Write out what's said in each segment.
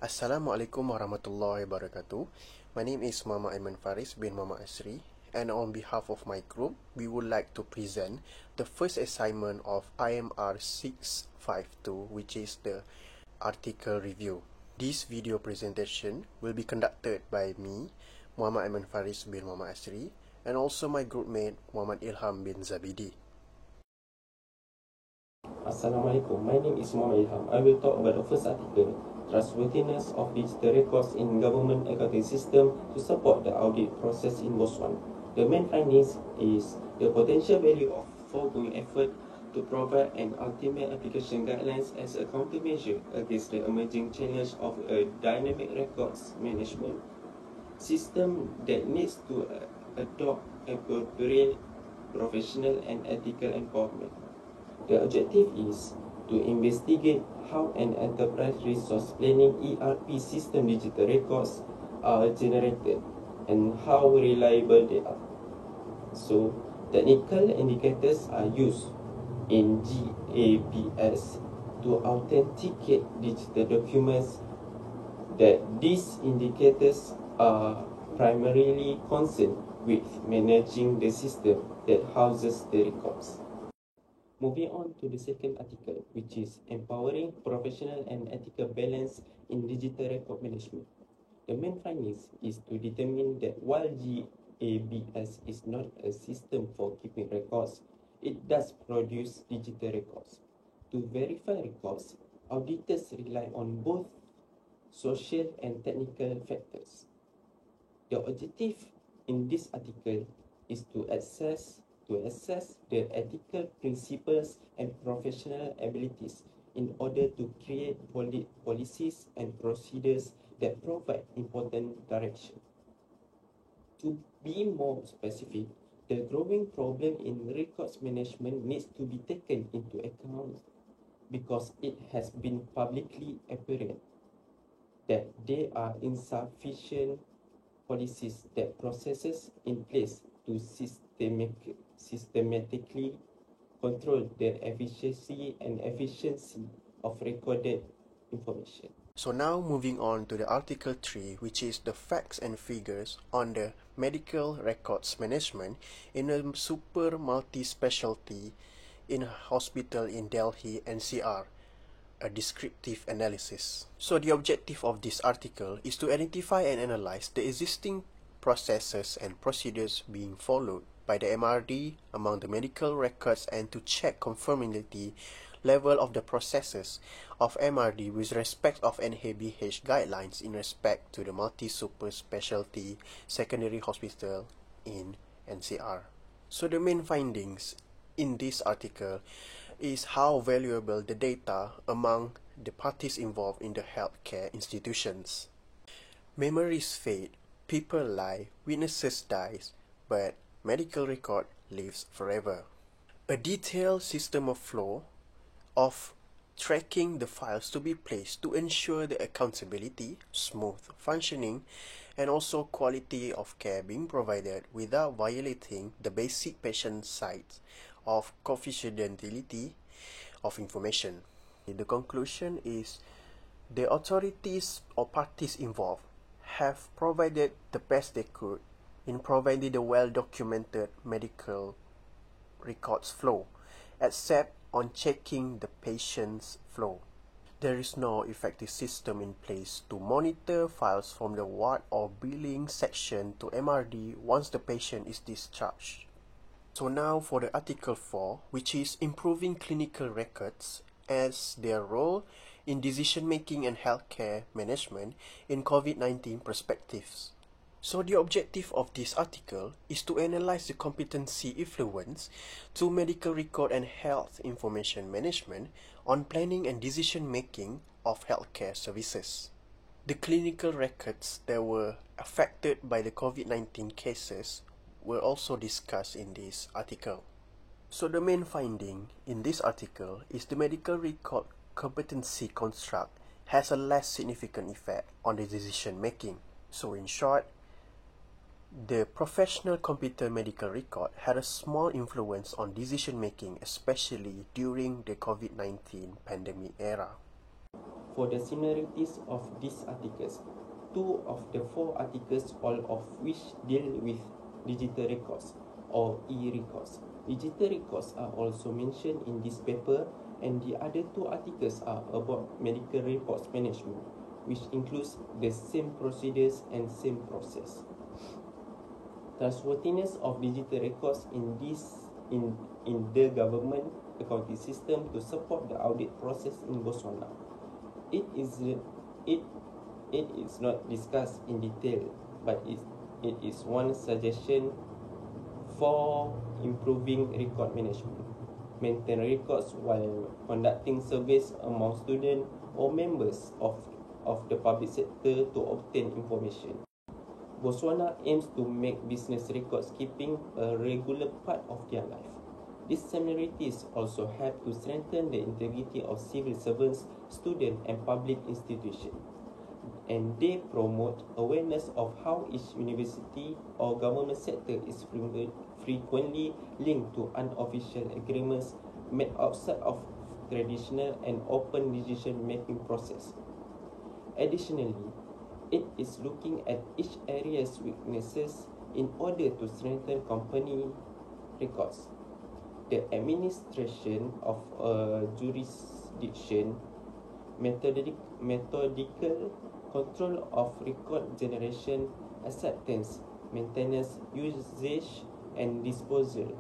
Assalamualaikum warahmatullahi wabarakatuh. My name is Muhammad Aiman Faris bin Muhammad Asri, and on behalf of my group, we would like to present the first assignment of IMR 652, which is the article review. This video presentation will be conducted by me, Muhammad Aiman Faris bin Muhammad Asri, and also my group mate, Muhammad Ilham bin Zabidi. Assalamualaikum, my name is Muhammad Ilham. I will talk about the first article, Trustworthiness of Digital Records in Government Accounting System to support the audit process in Botswana. The main findings is the potential value of foregoing effort to provide an ultimate application guidelines as a countermeasure against the emerging challenge of a dynamic records management system that needs to adopt appropriate professional and ethical empowerment. The objective is to investigate how an enterprise resource planning ERP system digital records are generated and how reliable they are. So, technical indicators are used in GABS to authenticate digital documents. That these indicators are primarily concerned with managing the system that houses the records. Moving on to the second article, which is Empowering Professional and Ethical Balance in Digital Record Management. The main findings is to determine that while GABS is not a system for keeping records, it does produce digital records. To verify records, auditors rely on both social and technical factors. The objective in this article is to assess the ethical principles and professional abilities in order to create policies and procedures that provide important direction. To be more specific, the growing problem in records management needs to be taken into account because it has been publicly apparent that there are insufficient policies that processes in place to systematically control the efficiency of recorded information. So now moving on to the Article 3, which is the facts and figures on the medical records management in a super multi-specialty in a hospital in Delhi NCR, a descriptive analysis. So the objective of this article is to identify and analyze the existing processes and procedures being followed by the MRD among the medical records and to check conformity level of the processes of MRD with respect of NABH guidelines in respect to the multi-super specialty secondary hospital in NCR. So the main findings in this article is how valuable the data among the parties involved in the healthcare institutions. Memories fade, people lie, witnesses dies, but medical record lives forever. A detailed system of flow of tracking the files to be placed to ensure the accountability, smooth functioning, and also quality of care being provided without violating the basic patient sides of confidentiality of information. The conclusion is the authorities or parties involved have provided the best they could in providing the well-documented medical records flow, except on checking the patient's flow. There is no effective system in place to monitor files from the ward or billing section to MRD once the patient is discharged. So now for the Article 4, which is improving clinical records as their role in decision-making and healthcare management in COVID-19 perspectives. So the objective of this article is to analyze the competency influence to medical record and health information management on planning and decision-making of healthcare services. The clinical records that were affected by the COVID-19 cases were also discussed in this article. So the main finding in this article is the medical record competency construct has a less significant effect on the decision making. So in short, the professional computer medical record had a small influence on decision making, especially during the COVID-19 pandemic era. For the similarities of these articles, 2 of the 4 articles, all of which deal with digital records or e-records. Digital records are also mentioned in this paper, and the other 2 articles are about medical records management, which includes the same procedures and same process. Trustworthiness of digital records in the government accounting system to support the audit process in Botswana. It is not discussed in detail, but it is one suggestion for improving record management. Maintain records while conducting surveys among students or members of the public sector to obtain information. Botswana aims to make business records keeping a regular part of their life. These similarities also help to strengthen the integrity of civil servants, students, and public institutions. And they promote awareness of how each university or government sector is frequently linked to unofficial agreements made outside of traditional and open decision-making process. Additionally, it is looking at each area's weaknesses in order to strengthen company records. The administration of a jurisdiction, methodical control of record generation, acceptance, maintenance, usage, and disposal,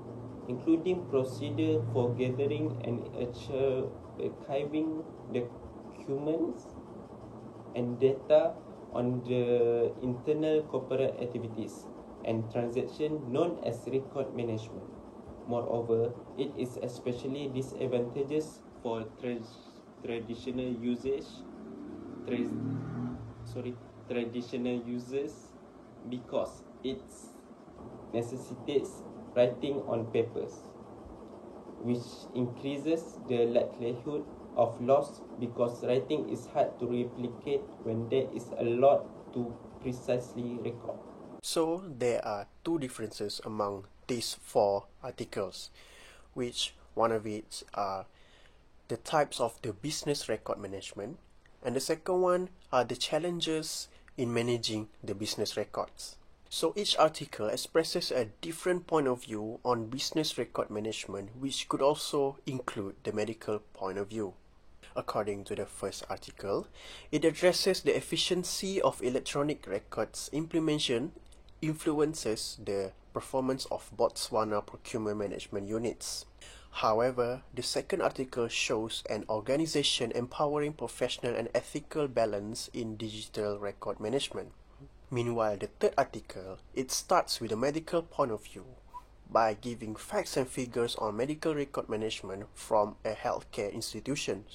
including procedure for gathering and archiving documents and data on the internal corporate activities and transactions known as record management. Moreover, it is especially disadvantageous for traditional users because it necessitates writing on papers, which increases the likelihood of loss because writing is hard to replicate when there is a lot to precisely record. So there are 2 differences among these 4 articles, which one of it are the types of the business record management, and the second one are the challenges in managing the business records. So each article expresses a different point of view on business record management, which could also include the medical point of view. According to the first article, it addresses the efficiency of electronic records implementation influences the performance of Botswana procurement management units. However, the second article shows an organization empowering professional and ethical balance in digital record management. Meanwhile, the third article, it starts with a medical point of view by giving facts and figures on medical record management from a healthcare institution.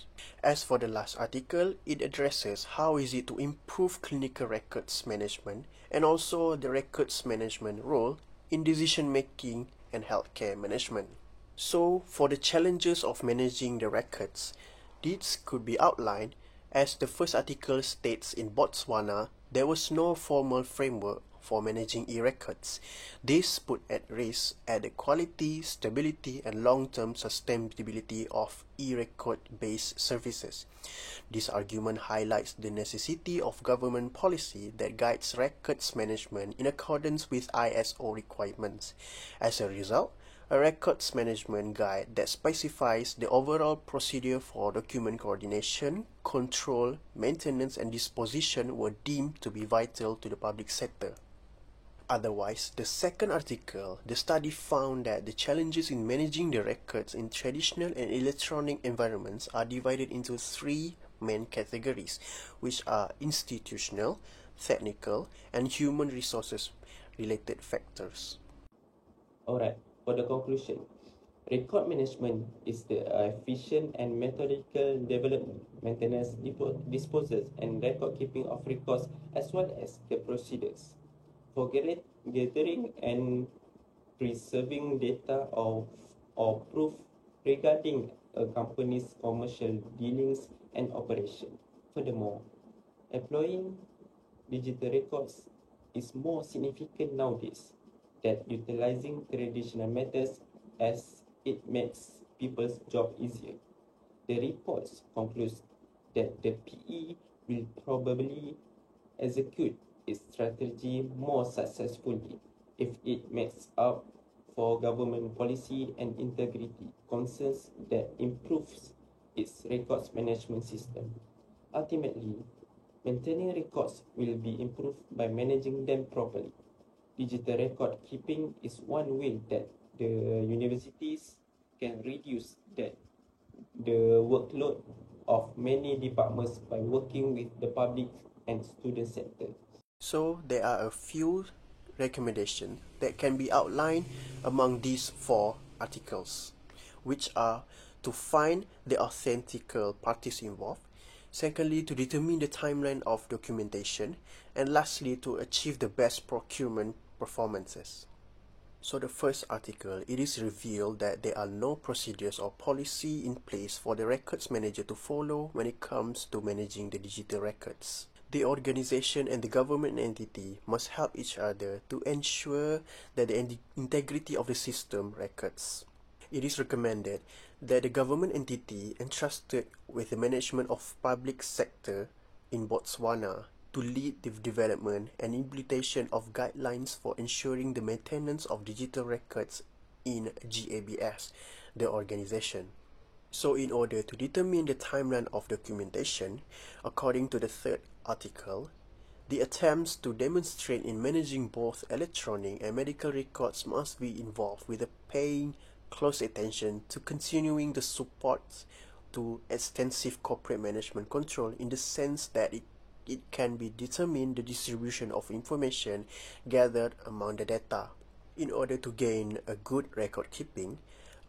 As for the last article, it addresses how is it to improve clinical records management and also the records management role in decision making and healthcare management. So, for the challenges of managing the records, these could be outlined as the first article states in Botswana, there was no formal framework for managing e-records. This put at risk the quality, stability, and long-term sustainability of e-record-based services. This argument highlights the necessity of government policy that guides records management in accordance with ISO requirements. As a result, a records management guide that specifies the overall procedure for document coordination, control, maintenance, and disposition were deemed to be vital to the public sector. Otherwise, the second article, the study found that the challenges in managing the records in traditional and electronic environments are divided into 3 main categories, which are institutional, technical, and human resources related factors. Alright, for the conclusion, record management is the efficient and methodical development, maintenance, disposal, and record keeping of records as well as the procedures for gathering and preserving data or proof regarding a company's commercial dealings and operation. Furthermore, employing digital records is more significant nowadays than utilizing traditional methods as it makes people's job easier. The report concludes that the PE will probably execute its strategy more successfully if it makes up for government policy and integrity concerns that improves its records management system. Ultimately, maintaining records will be improved by managing them properly. Digital record keeping is one way that the universities can reduce the workload of many departments by working with the public and student sector. So there are a few recommendations that can be outlined among these four articles, which are to find the authentical parties involved, secondly, to determine the timeline of documentation, and lastly, to achieve the best procurement performances. So the first article, it is revealed that there are no procedures or policy in place for the records manager to follow when it comes to managing the digital records. The organization and the government entity must help each other to ensure that the integrity of the system records. It is recommended that the government entity entrusted with the management of public sector in Botswana to lead the development and implementation of guidelines for ensuring the maintenance of digital records in GABS, the organization. So in order to determine the timeline of documentation, according to the third article, the attempts to demonstrate in managing both electronic and medical records must be involved with a paying close attention to continuing the support to extensive corporate management control in the sense that it can be determined the distribution of information gathered among the data. In order to gain a good record keeping,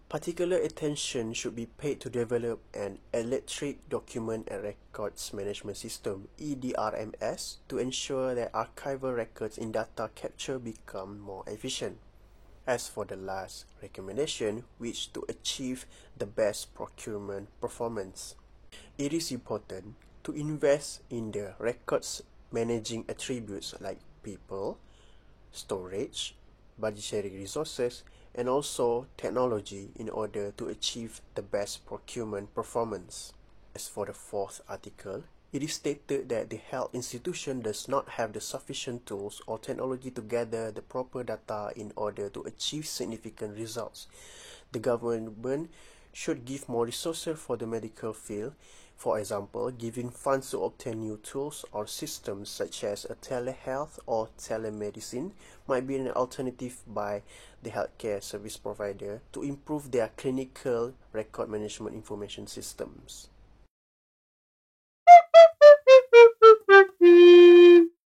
particular attention should be paid to develop an electronic document and records management system (EDRMS) to ensure that archival records in data capture become more efficient. As for the last recommendation, which to achieve the best procurement performance, it is important to invest in the records managing attributes like people, storage, budgetary resources, and also technology in order to achieve the best procurement performance. As for the fourth article, it is stated that the health institution does not have the sufficient tools or technology to gather the proper data in order to achieve significant results. The government should give more resources for the medical field. For example, giving funds to obtain new tools or systems such as a telehealth or telemedicine might be an alternative by the healthcare service provider to improve their clinical record management information systems.